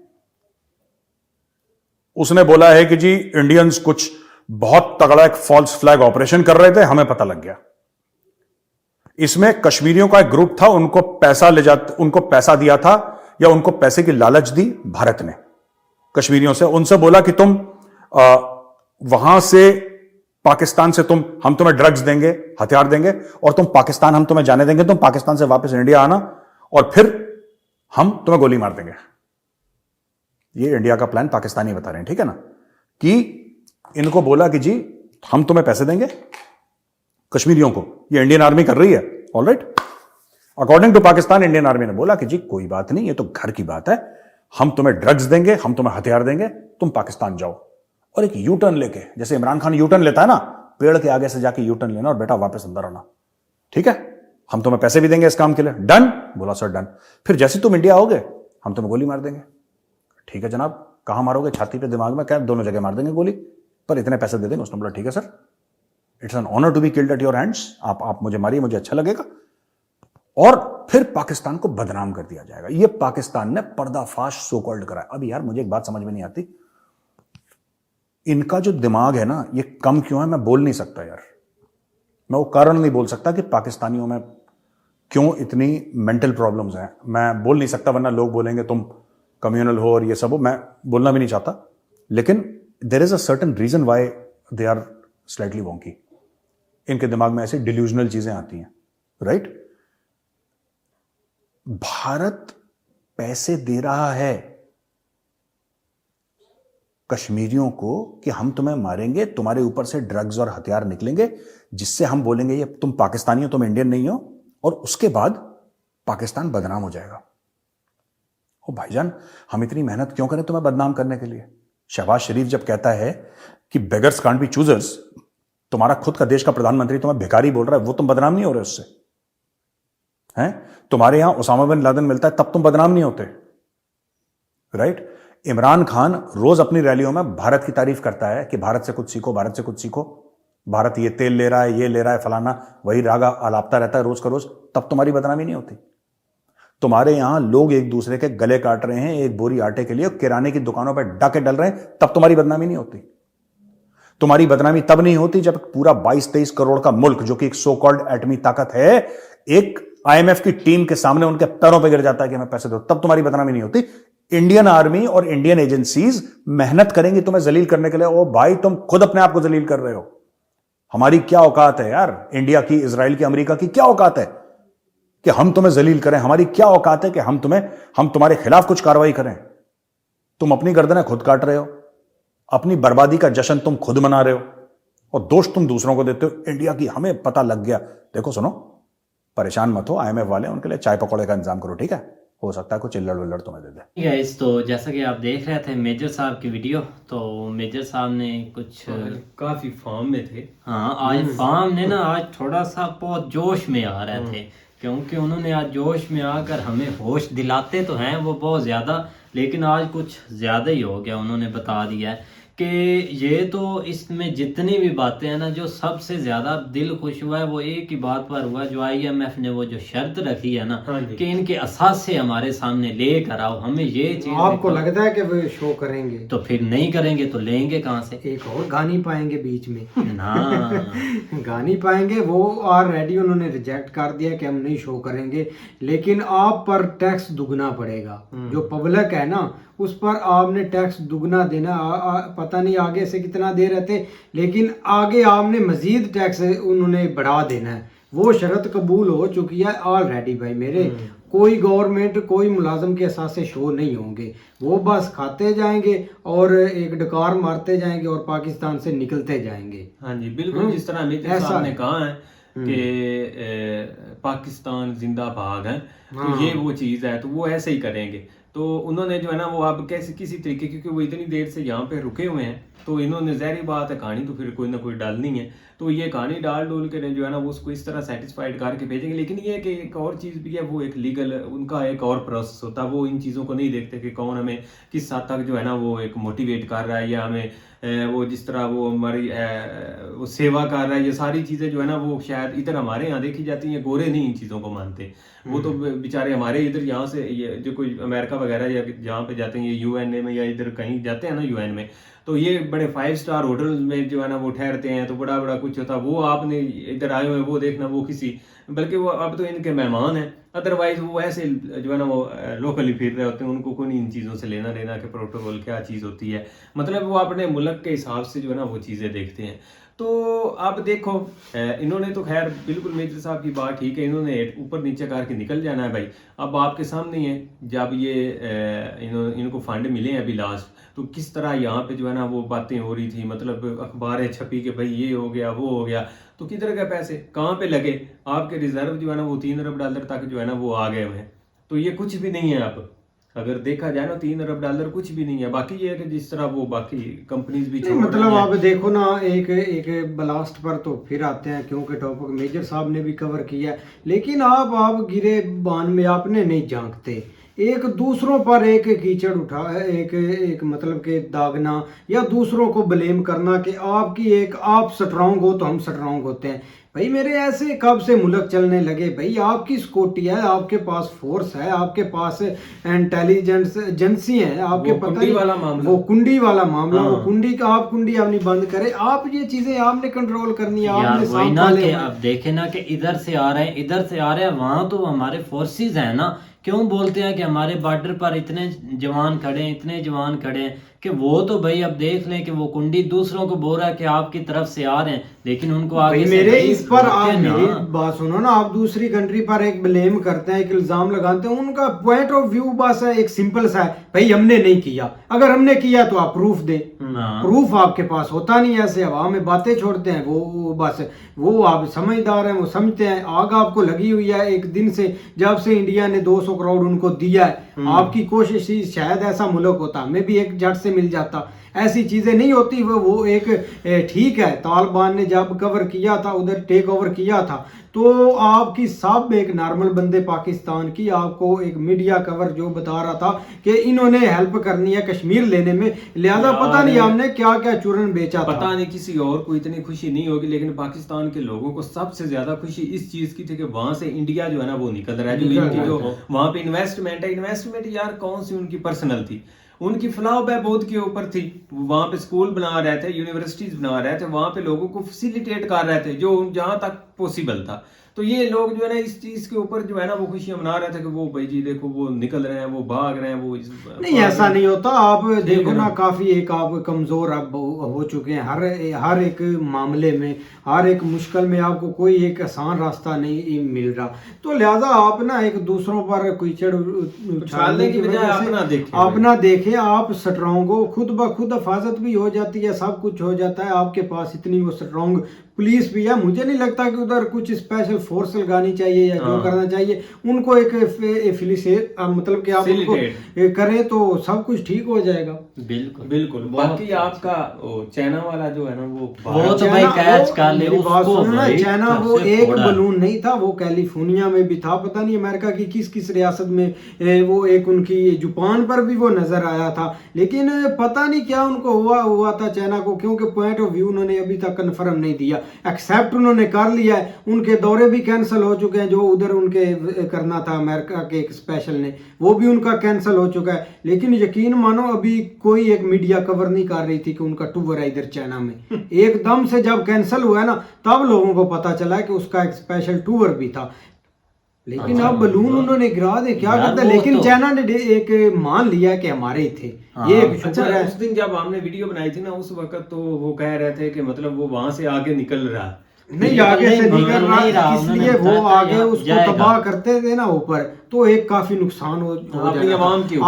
उसने बोला है कि जी इंडियंस कुछ बहुत तगड़ा एक फॉल्स फ्लैग ऑपरेशन कर रहे थे, हमें पता लग गया। इसमें कश्मीरियों का एक ग्रुप था, उनको पैसा दिया था, या उनको पैसे की लालच दी भारत ने कश्मीरियों से। उनसे बोला कि तुम वहां से, पाकिस्तान से हम तुम्हें ड्रग्स देंगे, हथियार देंगे, और तुम पाकिस्तान, हम तुम्हें जाने देंगे, तुम पाकिस्तान से वापस इंडिया आना, और फिर हम तुम्हें गोली मार देंगे। ये इंडिया का प्लान पाकिस्तानी बता रहे हैं, ठीक है ना, कि इनको बोला कि जी हम तुम्हें पैसे देंगे कश्मीरियों को, ये इंडियन आर्मी कर रही है, alright. According to Pakistan, Indian army ने बोला कि जी कोई बात नहीं, ये तो घर की बात है, हम तुम्हें ड्रग्स देंगे, हम तुम्हें हथियार देंगे, तुम पाकिस्तान जाओ। और एक यू टर्न लेके, जैसे इमरान खान यू टर्न लेता है ना, पेड़ के आगे से जाके यू टर्न लेना और बेटा वापस अंदर आना, ठीक है, हम तुम्हें पैसे भी देंगे इस काम के लिए। डन? बोला सर डन। फिर जैसे तुम इंडिया आओगे हम तुम्हें गोली मार देंगे। ठीक है जनाब, कहां मारोगे? छाती पे, दिमाग में, क्या? दोनों जगह मार देंगे गोली, पर इतने पैसे दे देंगे। उसने बोला ठीक है sir, it's an honour to be killed at your hands, आप मुझे मारिए, मुझे अच्छा लगेगा। और फिर पाकिस्तान को बदनाम कर दिया जाएगा। ये पाकिस्तान ने पर्दाफाश सो कॉल्ड करा है। अब यार मुझे एक बात समझ में नहीं आती, इनका जो दिमाग है ना, ये कम क्यों है मैं बोल नहीं सकता यार। मैं वो कारण नहीं बोल सकता कि पाकिस्तानियों में क्यों इतनी मेंटल प्रॉब्लम्स हैं, मैं बोल नहीं सकता, वरना लोग बोलेंगे तुम कम्युनल हो और ये सब हो, मैं बोलना भी नहीं चाहता। लेकिन there is a certain reason why they are slightly wonky. इनके दिमाग में ऐसी डिल्यूजनल चीजें आती हैं, राइट? भारत पैसे दे रहा है कश्मीरियों को कि हम तुम्हें मारेंगे, तुम्हारे ऊपर से ड्रग्स और हथियार निकलेंगे, जिससे हम बोलेंगे ये तुम पाकिस्तानी हो, तुम इंडियन नहीं हो, और उसके बाद पाकिस्तान बदनाम हो जाएगा। ओ भाईजान, हम इतनी मेहनत क्यों करें तुम्हें बदनाम करने के लिए? शहबाज शरीफ जब कहता है कि बेगर्स कांट बी चूजर्स, तुम्हारा खुद का देश का प्रधानमंत्री तुम्हें भिखारी बोल रहा है, वो तुम बदनाम नहीं हो रहे उससे? हैं? तुम्हारे यहां उसामा बिन लादेन मिलता है तब तुम बदनाम नहीं होते, राइट? इमरान खान रोज अपनी रैलियों में भारत की तारीफ करता है कि भारत से कुछ सीखो, भारत से कुछ सीखो, भारत ये तेल ले रहा है, ये ले रहा है, फलाना, वही रागा आलापता रहता है रोज का रोज, तब तुम्हारी बदनामी नहीं होती। तुम्हारे यहां लोग एक दूसरे के गले काट रहे हैं एक बोरी आटे के लिए, किराने की दुकानों पर डाके डल रहे हैं, तब तुम्हारी बदनामी नहीं होती। तुम्हारी बदनामी तब नहीं होती जब पूरा 22-23 करोड़ का मुल्क, जो कि एक सो कॉल्ड एटमी ताकत है, एक IMF की टीम के सामने उनके पैरों पर गिर जाता है कि हमें पैसे दो, तब तुम्हारी बदनामी नहीं होती। इंडियन आर्मी और इंडियन एजेंसीज मेहनत करेंगी तुम्हें जलील करने के लिए। ओ भाई, तुम खुद अपने आप को जलील कर रहे हो। हमारी क्या औकात है यार, इंडिया की, इजराइल की, अमेरिका की क्या औकात है कि हम तुम्हें जलील करें? हमारी क्या औकात है कि हम तुम्हारे खिलाफ कुछ कार्रवाई करें? तुम अपनी गर्दनें खुद काट रहे हो, अपनी बर्बादी का जश्न तुम खुद मना रहे हो, और दोष तुम दूसरों को देते हो। इंडिया की हमें पता लग गया। देखो सुनो, परेशान मत हो, IMF वाले, उनके लिए चाय पकौड़े का इंतजाम करो, ठीक है? हो सकता है कुछ चिल्लड़ विल्लड़ तुम्हें दे दे। गाइस, तो जैसा कि आप देख रहे थे मेजर साहब की वीडियो, तो मेजर साहब ने कुछ काफी फॉर्म में थे। हाँ, आज फार्म ने ना, आज थोड़ा सा बहुत जोश में आ रहे थे, क्योंकि उन्होंने आज जोश में आकर हमें होश दिलाते तो हैं वो बहुत ज़्यादा, लेकिन आज कुछ ज़्यादा ही हो गया। उन्होंने बता दिया है कि ये तो इसमें जितनी भी बातें हैं ना, जो सबसे ज़्यादा दिल खुश हुआ है वो एक ही बात पर हुआ, जो IMF ने वो जो शर्त रखी है ना कि इनके असासे हमारे सामने लेकर आओ, हमें ये चीज़। आपको लगता है कि वो शो करेंगे? तो फिर नहीं करेंगे तो लेंगे कहाँ से? एक और गानी पाएंगे बीच में ना गानी पाएंगे, वो ऑलरेडी उन्होंने रिजेक्ट कर दिया कि हम नहीं शो करेंगे, लेकिन आप पर टैक्स दुगना पड़ेगा। जो पब्लिक है ना, उस पर आपने टैक्स दुगना देना। पता नहीं आगे से कितना दे रहे थे, लेकिन आगे आपने मजीद टैक्स उन्होंने बढ़ा देना है। वो शर्त कबूल हो चुकी है ऑलरेडी भाई मेरे। कोई गवर्नमेंट, कोई मुलाजम के एहसास से शो नहीं होंगे, वो बस खाते जाएंगे और एक डकार मारते जाएंगे और पाकिस्तान से निकलते जाएंगे। हाँ जी, बिल्कुल जिस तरह अमित साहब ने कहा है कि पाकिस्तान जिंदाबाद है, तो ये वो चीज़ है, तो वो ऐसे ही करेंगे। तो उन्होंने जो है ना, वो अब कैसे किसी तरीके, क्योंकि वो इतनी देर से यहाँ पे रुके हुए हैं, तो इन्होंने ज़ाहिर बात है कहानी तो फिर कोई ना कोई डालनी है, तो ये कहानी डाल डोल के जो है ना वो उसको इस तरह सेटिस्फाइड करके भेजेंगे। लेकिन ये कि एक और चीज़ भी है, वो एक लीगल उनका एक और प्रोसेस होता है। वो इन चीज़ों को नहीं देखते कि कौन हमें किस हद तक जो है ना वो एक मोटिवेट कर रहा है, या हमें वो जिस तरह वो हमारी वो सेवा कर रहा है। ये सारी चीज़ें जो है ना वो शायद इधर हमारे यहाँ देखी जाती हैं, गोरे नहीं इन चीज़ों को मानते। वो तो बेचारे हमारे इधर यहाँ से ये जो कोई अमेरिका वगैरह या जहाँ पे जाते हैं, ये UN में या इधर कहीं जाते हैं ना UN में, तो ये बड़े 5 स्टार होटल में जो है ना वो ठहरते हैं, तो बड़ा बड़ा कुछ होता है। वो आपने इधर आए हुए वो देखना, वो किसी, बल्कि वो अब तो इनके मेहमान हैं, अदरवाइज वो ऐसे जो है ना वो लोकली फिर रहे होते हैं, उनको कोई इन चीज़ों से लेना देना कि प्रोटोकॉल क्या चीज़ होती है। मतलब वो अपने मुल्क के हिसाब से जो है ना वो चीज़ें देखते हैं। तो अब देखो इन्होंने तो खैर बिल्कुल मेजर साहब की बात ठीक है, इन्होंने ऊपर नीचे करके निकल जाना है भाई। अब आपके सामने ही है जब ये इनको फंड मिले हैं अभी लास्ट, तो किस तरह यहाँ पे जो है ना वो बातें हो रही थी, मतलब अखबारें छपी कि भाई ये हो गया वो हो गया, तो किधर गए पैसे, कहाँ पे लगे? आपके रिजर्व जो है ना वो $3 अरब तक जो है ना वो आ गए हुए हैं। तो ये कुछ भी नहीं है अब अगर देखा जाए ना, $3 अरब कुछ भी नहीं है। बाकी ये है कि जिस तरह वो बाकी कंपनीज भी छोड़ मतलब आप देखो ना, एक ब्लास्ट पर तो फिर आते हैं क्योंकि टॉपिक मेजर साहब ने भी कवर किया है, लेकिन आप गिरे बान में आपने नहीं झांकते, एक दूसरों पर एक कीचड़ उठा एक मतलब के दागना या दूसरों को ब्लेम करना कि आपकी एक आप स्ट्रांग हो तो हम स्ट्रांग होते हैं। भाई मेरे ऐसे कब से मुल्क चलने लगे? भाई आपकी सिक्योरिटी है, आपके पास फोर्स है, आपके पास इंटेलिजेंस एजेंसी है, आपके पता नहीं वाला मामला, वो कुंडी वाला मामला, वो कुंडी का आप कुंडी अपनी बंद करें, आप ये चीजें आपने कंट्रोल करनी है, आपने वही ना कि आप देखे ना कि इधर से आ रहे हैं इधर से आ रहे हैं, वहां तो हमारे फोर्सेस हैं ना, क्यों बोलते हैं कि हमारे बॉर्डर पर इतने जवान खड़े हैं इतने जवान खड़े हैं, कि वो तो भाई अब देख लें कि वो कुंडी दूसरों को बोल रहा है कि आपकी तरफ से आ रहे हैं, लेकिन उनको आगे से मेरे इस पर आप मेरी ना बात सुनो ना, आप दूसरी कंट्री पर एक ब्लेम करते हैं, एक इल्जाम लगाते हैं, उनका पॉइंट ऑफ व्यू बस है एक सिंपल सा है, भाई हमने नहीं किया, अगर हमने किया तो आप प्रूफ दे, प्रूफ आपके पास होता नहीं, ऐसे हवा में बातें छोड़ते हैं, वो बस वो आप समझदार हैं, वो समझते हैं, आग आपको लगी हुई है एक दिन से, जब से इंडिया ने 200 करोड़ उनको दिया है, आपकी कोशिश ही शायद ऐसा मुल्क होता, हमें भी एक झट से मिल जाता, ऐसी चीजें नहीं होती। वो एक ठीक है, तालिबान ने जब कवर किया था उधर टेक ओवर किया था, तो आपकी सब एक नॉर्मल बंदे पाकिस्तान की आपको एक मीडिया कवर जो बता रहा था कि इन्होंने हेल्प करनी है कश्मीर लेने में, लिहाजा पता नहीं हमने क्या क्या चूरन बेचा था, पता नहीं किसी और को इतनी खुशी नहीं होगी, लेकिन पाकिस्तान के लोगों को सबसे ज्यादा खुशी इस चीज की थी कि वहां से इंडिया जो है ना वो निकल रहा है, जो इनकी जो वहां पे इन्वेस्टमेंट है, इन्वेस्टमेंट यार कौन सी उनकी पर्सनल थी, उनकी फलाह बहबूद के ऊपर थी, वहां पे स्कूल बना रहे थे, यूनिवर्सिटीज बना रहे थे, वहां पे लोगों को फैसिलिटेट कर रहे थे जो जहां तक पॉसिबल था। तो ये लोग जो है ना इस चीज के ऊपर जो है ना वो खुशियां मना रहे थे कि वो भाई जी देखो वो निकल रहे हैं, वो भाग रहे हैं, वो नहीं ऐसा नहीं होता, आप देखो ना काफी एक आप कमजोर अब हो चुके हैं, हर एक मामले में, हर एक मुश्किल में आपको कोई एक आसान रास्ता नहीं मिल रहा, तो लिहाजा आप ना एक दूसरों पर कीचड़ उछालने की वजह से अपना देखें, आप स्ट्रांग हो, खुद ब खुद हिफाजत भी हो जाती है, सब कुछ हो जाता है, आपके पास इतनी वो स्ट्रांग पुलिस भी है, मुझे नहीं लगता कि उधर कुछ स्पेशल फोर्स लगानी चाहिए या जो करना चाहिए, उनको एक मतलब कि आप उनको करें तो सब कुछ ठीक हो जाएगा। बिल्कुल बिल्कुल। बाकी आपका चाइना वाला जो है ना वो तो भाई कैच कर ले उसको, चाइना वो एक बलून नहीं था, वो कैलिफोर्निया में भी था, पता नहीं अमेरिका की किस किस रियासत में वो एक उनकी जापान पर भी वो नजर आया था, लेकिन पता नहीं क्या उनको हुआ था चाइना को, क्योंकि पॉइंट ऑफ व्यू उन्होंने अभी तक कन्फर्म नहीं दिया, एक्सेप्ट उन्होंने कर लिया है, उनके दौरे भी कैंसिल हो चुके हैं, जो उधर उनके करना था अमेरिका के एक स्पेशल ने, वो भी उनका कैंसिल हो चुका है, लेकिन यकीन मानो अभी कोई एक मीडिया कवर नहीं कर रही थी कि उनका टूर है इधर चाइना में, एकदम से जब कैंसिल हुआ है ना तब लोगों को पता चला कि उसका एक स्पेशल टूर भी था, लेकिन अब बलून उन्होंने गिरा दे क्या करता, लेकिन चाइना ने एक मान लिया कि हमारे ही थे, ये एक शुक्र है। उस दिन जब हमने वीडियो बनाई थी ना उस वक्त तो वो कह रहे थे कि मतलब वो वहां से आगे निकल रहा, नहीं आगे से निकल रहा, इसलिए वो आगे उसको तबाह करते थे ना ऊपर, तो एक काफी नुकसान हो जाएगा।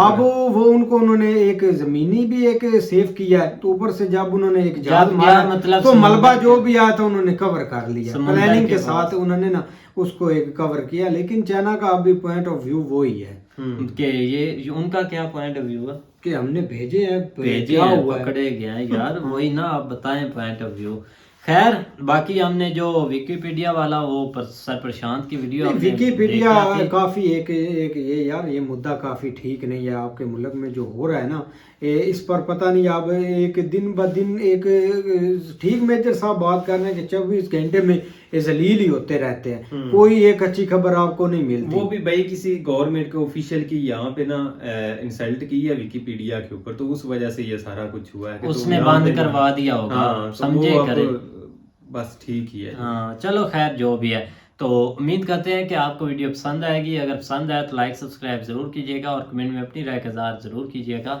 अब वो उनको उन्होंने एक जमीनी भी एक सेव किया है, तो ऊपर से जब उन्होंने एक जहाज मारा मतलब तो मलबा जो भी आया था उन्होंने कवर कर लिया, प्लानिंग के साथ उन्होंने ना उसको एक कवर किया, लेकिन चाइना का अभी पॉइंट ऑफ व्यू वो ही है कि ये उनका क्या पॉइंट ऑफ व्यू है कि हमने भेजे हैं पकड़े गए हैं यार, वही ना आप बताएं पॉइंट ऑफ व्यू। खैर बाकी हमने जो विकिपीडिया वाला वो सर प्रशांत की वीडियो, विकिपीडिया काफी एक ये यार ये मुद्दा काफी ठीक नहीं है, आपके मुल्क में जो हो रहा है ना इस पर पता नहीं, आप एक दिन ब दिन एक ठीक मेजर साहब बात कर रहे हैं कि 24 घंटे में जलील ही होते रहते हैं, कोई एक अच्छी खबर आपको नहीं मिलती, वो भी भाई किसी गवर्नमेंट के ऑफिशियल की यहाँ पे ना इंसल्ट की है विकिपीडिया के ऊपर, तो उस वजह से ये सारा कुछ हुआ है, उसने बंद करवा दिया होगा, समझे करे, बस ठीक ही है। हाँ चलो खैर जो भी है, तो उम्मीद करते हैं कि आपको वीडियो पसंद आएगी, अगर पसंद आए तो लाइक सब्सक्राइब जरूर कीजिएगा और कमेंट में अपनी राय का इज़हार जरूर कीजिएगा।